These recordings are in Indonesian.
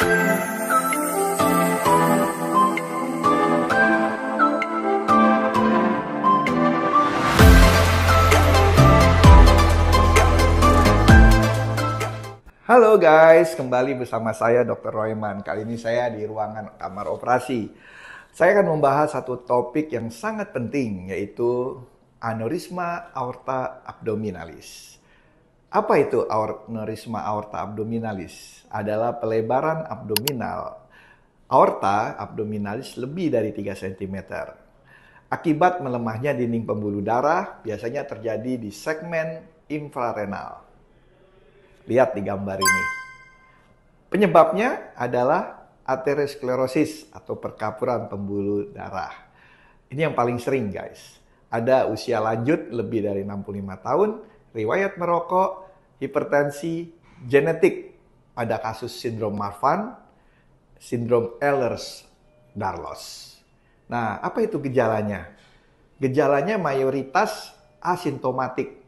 Halo guys, kembali bersama saya Dr. Royman. Kali ini saya di ruangan kamar operasi. Saya akan membahas satu topik yang sangat penting, yaitu aneurisma aorta abdominalis. Apa itu aneurisma aorta abdominalis? Adalah pelebaran abdominal aorta abdominalis lebih dari 3 cm. Akibat melemahnya dinding pembuluh darah, biasanya terjadi di segmen infrarenal. Lihat di gambar ini. Penyebabnya adalah aterosklerosis atau perkapuran pembuluh darah. Ini yang paling sering guys. Ada usia lanjut lebih dari 65 tahun, riwayat merokok, hipertensi, genetik pada kasus sindrom Marfan, sindrom Ehlers-Danlos. Nah, apa itu gejalanya? Gejalanya mayoritas asimptomatik.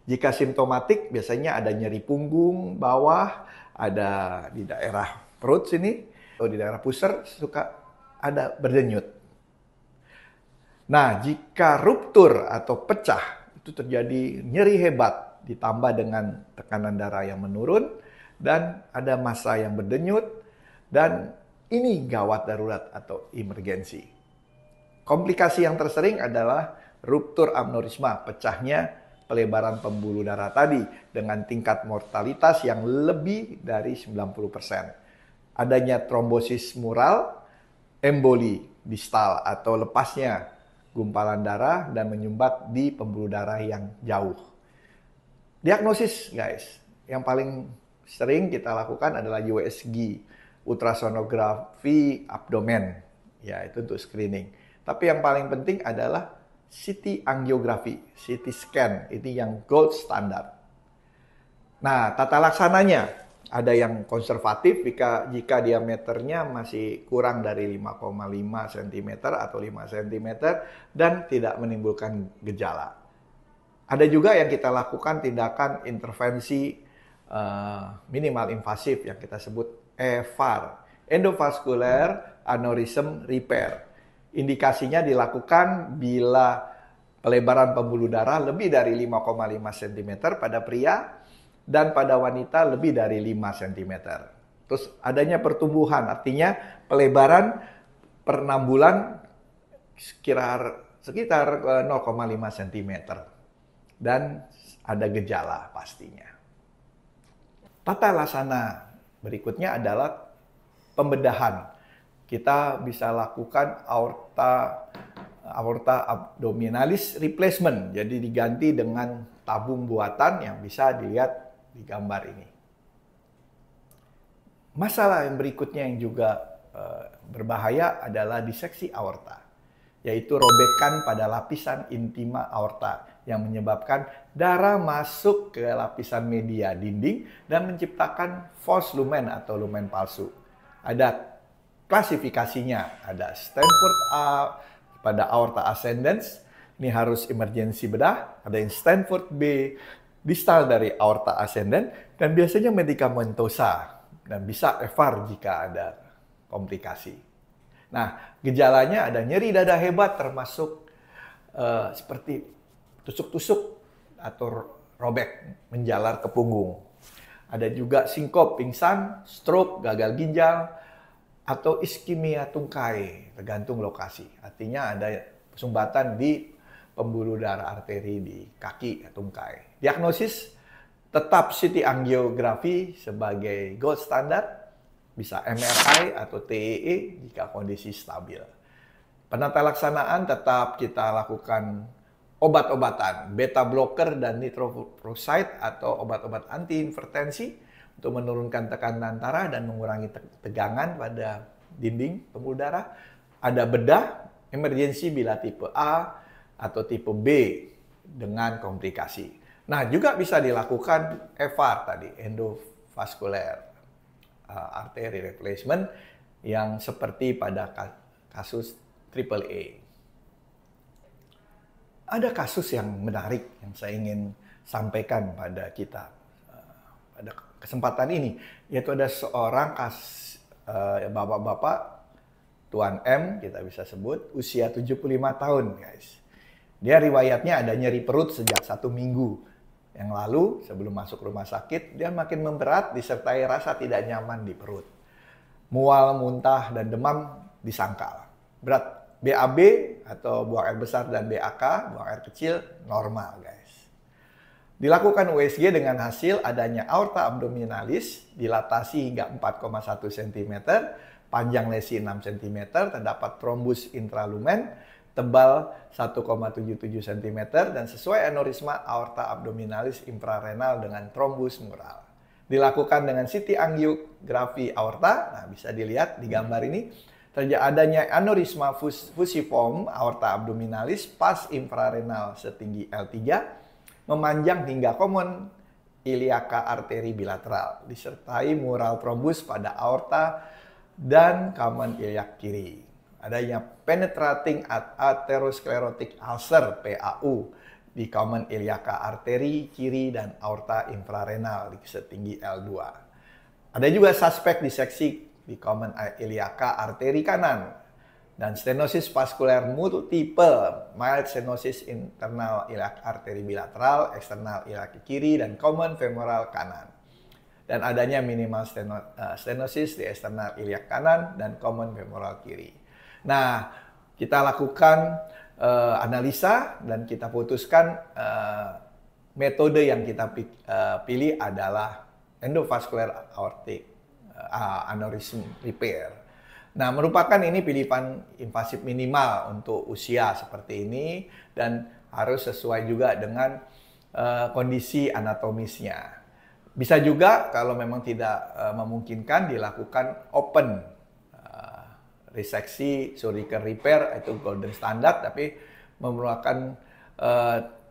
Jika simptomatik, biasanya ada nyeri punggung, bawah, ada di daerah perut sini, atau di daerah pusar, suka ada berdenyut. Nah, jika ruptur atau pecah, itu terjadi nyeri hebat, ditambah dengan tekanan darah yang menurun, dan ada massa yang berdenyut, dan ini gawat darurat atau emergensi. Komplikasi yang tersering adalah ruptur aneurisma, pecahnya pelebaran pembuluh darah tadi dengan tingkat mortalitas yang lebih dari 90%. Adanya trombosis mural, emboli distal atau lepasnya gumpalan darah dan menyumbat di pembuluh darah yang jauh. Diagnosis guys, yang paling sering kita lakukan adalah USG, ultrasonografi abdomen. Ya, itu untuk screening. Tapi yang paling penting adalah CT angiografi, CT scan, ini yang gold standard. Nah, tata laksananya ada yang konservatif jika diameternya masih kurang dari 5,5 cm atau 5 cm dan tidak menimbulkan gejala. Ada juga yang kita lakukan tindakan intervensi minimal invasif yang kita sebut EVAR, endovascular aneurysm repair. Indikasinya dilakukan bila pelebaran pembuluh darah lebih dari 5,5 cm pada pria dan pada wanita lebih dari 5 cm. Terus adanya pertumbuhan, artinya pelebaran per 6 bulan sekitar 0,5 cm. Dan ada gejala pastinya. Tata laksana berikutnya adalah pembedahan. Kita bisa lakukan aorta abdominalis replacement. Jadi diganti dengan tabung buatan yang bisa dilihat di gambar ini. Masalah yang berikutnya yang juga berbahaya adalah diseksi aorta, yaitu robekan pada lapisan intima aorta yang menyebabkan darah masuk ke lapisan media dinding dan menciptakan false lumen atau lumen palsu. Ada klasifikasinya, ada Stanford A pada aorta ascendens, ini harus emergensi bedah, ada yang Stanford B, distal dari aorta ascendens, dan biasanya medikamentosa, dan bisa EVAR jika ada komplikasi. Nah, gejalanya ada nyeri dada hebat termasuk seperti tusuk-tusuk atau robek menjalar ke punggung. Ada juga sinkop, pingsan, stroke, gagal ginjal, atau iskemia tungkai, tergantung lokasi. Artinya ada sumbatan di pembuluh darah arteri di kaki tungkai. Diagnosis tetap CT angiografi sebagai gold standard, bisa MRI atau TEE jika kondisi stabil. Penata laksanaan tetap kita lakukan obat-obatan, beta blocker dan nitroprusside atau obat-obat antihipertensi untuk menurunkan tekanan darah dan mengurangi tegangan pada dinding pembuluh darah. Ada bedah emergensi bila tipe A atau tipe B dengan komplikasi. Nah, juga bisa dilakukan EVAR tadi, endovascular artery replacement, yang seperti pada kasus AAA. Ada kasus yang menarik yang saya ingin sampaikan pada kita pada kesempatan ini, yaitu ada seorang bapak-bapak, Tuan M kita bisa sebut, usia 75 tahun guys. Dia riwayatnya ada nyeri perut sejak 1 minggu yang lalu. Sebelum masuk rumah sakit, dia makin memberat disertai rasa tidak nyaman di perut. Mual, muntah, dan demam di sangkal. Berat BAB atau buang air besar dan BAK, buang air kecil, normal guys. Dilakukan USG dengan hasil adanya aorta abdominalis, dilatasi hingga 4,1 cm, panjang lesi 6 cm, terdapat trombus intralumen, tebal 1,77 cm, dan sesuai aneurisma aorta abdominalis infrarenal dengan trombus mural. Dilakukan dengan CT angiografi aorta, nah bisa dilihat di gambar ini, terjadi adanya aneurisma fusiform aorta abdominalis pas infrarenal setinggi L3, memanjang hingga common iliaca arteri bilateral, disertai mural trombus pada aorta dan common iliac kiri. Adanya penetrating atherosclerotic ulcer (PAU) di common iliaca arteri kiri dan aorta infrarenal di setinggi L2. Ada juga suspek diseksi di common iliaca arteri kanan dan stenosis vaskuler multiple, mild stenosis internal iliac arteri bilateral, eksternal iliac kiri, dan common femoral kanan. Dan adanya minimal stenosis di eksternal iliac kanan dan common femoral kiri. Nah, kita lakukan analisa dan kita putuskan metode yang kita pilih adalah endovascular aortic aneurysm repair. Nah, merupakan ini pilihan invasif minimal untuk usia seperti ini dan harus sesuai juga dengan kondisi anatomisnya. Bisa juga kalau memang tidak memungkinkan dilakukan open reseksi surgical repair, itu golden standard, tapi memerlukan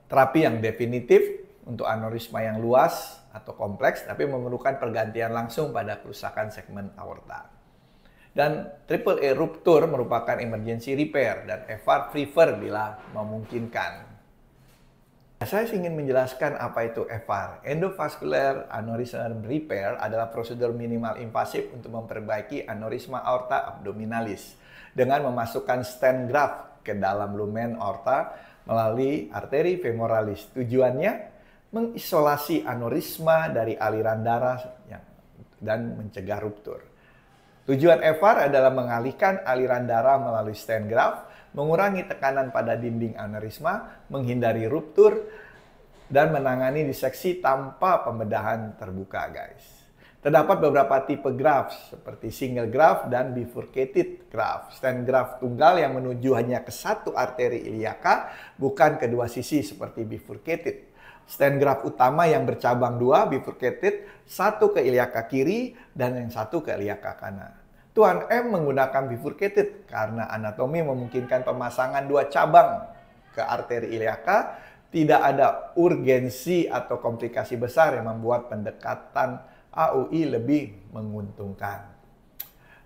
terapi yang definitif untuk aneurisma yang luas atau kompleks, tapi memerlukan pergantian langsung pada kerusakan segmen aorta. Dan triple A rupture merupakan emergency repair dan EVAR prefer bila memungkinkan. Saya ingin menjelaskan apa itu EVAR. Endovascular aneurysm repair adalah prosedur minimal invasif untuk memperbaiki aneurisma aorta abdominalis dengan memasukkan stent graft ke dalam lumen aorta melalui arteri femoralis. Tujuannya mengisolasi aneurisma dari aliran darah dan mencegah ruptur. Tujuan EVAR adalah mengalihkan aliran darah melalui stent graft, mengurangi tekanan pada dinding aneurisma, menghindari ruptur, dan menangani diseksi tanpa pembedahan terbuka, guys. Terdapat beberapa tipe graft, seperti single graft dan bifurcated graft. Stent graft tunggal yang menuju hanya ke satu arteri iliaca, bukan kedua sisi seperti bifurcated. Stent graft utama yang bercabang dua, bifurcated, satu ke iliaca kiri dan yang satu ke iliaca kanan. Tuan M menggunakan bifurcated karena anatomi memungkinkan pemasangan dua cabang ke arteri iliaca, tidak ada urgensi atau komplikasi besar yang membuat pendekatan AUI lebih menguntungkan.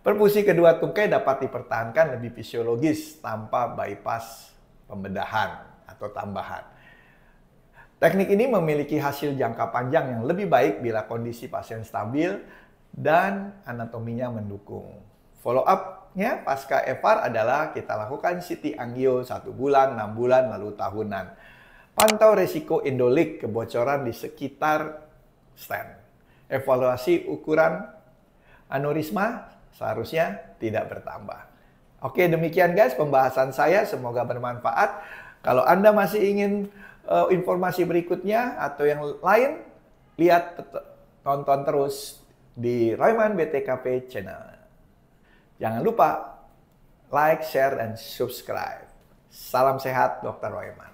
Perfusi kedua tungkai dapat dipertahankan lebih fisiologis tanpa bypass pembedahan atau tambahan. Teknik ini memiliki hasil jangka panjang yang lebih baik bila kondisi pasien stabil dan anatominya mendukung. Follow up-nya pasca EVAR adalah kita lakukan CT angio 1 bulan, 6 bulan, lalu tahunan. Pantau resiko endolik kebocoran di sekitar stent. Evaluasi ukuran aneurisma seharusnya tidak bertambah. Oke, demikian guys pembahasan saya, semoga bermanfaat. Kalau Anda masih ingin informasi berikutnya atau yang lain, tonton terus di Royman BTKP channel. Jangan lupa like, share, dan subscribe. Salam sehat, Dr. Royman.